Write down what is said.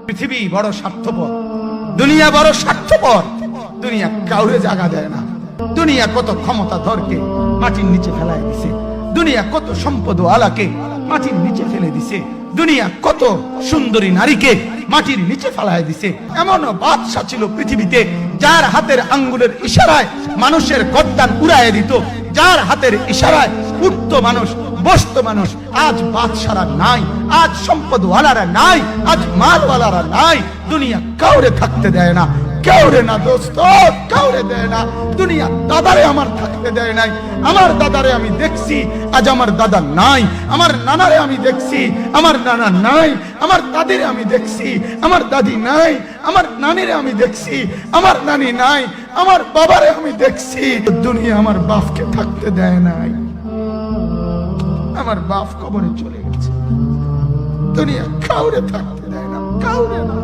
পৃথিবী বড় স্বার্থপর, দুনিয়া বড় স্বার্থপর। দুনিয়া কাউরে জায়গা দেয় না। দুনিয়া কত ক্ষমতাধরকে মাটির নিচে ফেলায় দিছে, দুনিয়া কত সম্পদ আলাকে মাটির নিচে ফেলে দিছে, দুনিয়া কত সুন্দরী নারীকে মাটির নিচে ফেলায় দিছে। এমনও বাদশা ছিল পৃথিবীতে যার হাতের আঙ্গুলের ইশারায় মানুষের গর্দান উড়াইয়ে দিত, যার হাতের ইশারায় উঠতো মানুষ, বসতো মানুষ। আজ বাদশারা নাই, আজ সম্পদওয়ালারা নাই, আজ মালওয়ালারা নাই। দুনিয়া কাউরে থাকতে দেয় না, কাউরে না দোস্ত, কাউরে দেয় না। দুনিয়া দাদারে আমার থাকতে দেয় নাই। আমার দাদারে আমি দেখছি, আজ আমার দাদা নাই। আমার নানারে আমি দেখছি, আমার নানা নাই। আমার দাদিরে আমি দেখছি, আমার দাদি নাই। আমার নানিরে আমি দেখছি, আমার নানি নাই। আমার বাবারে আমি দেখছি। দুনিয়া আমার বাপকে থাকতে দেয় নাই। আমার বাপ কবরে চলে গেছে। দুনিয়া কাউরে থাকতে দেয় না, কাউরে না।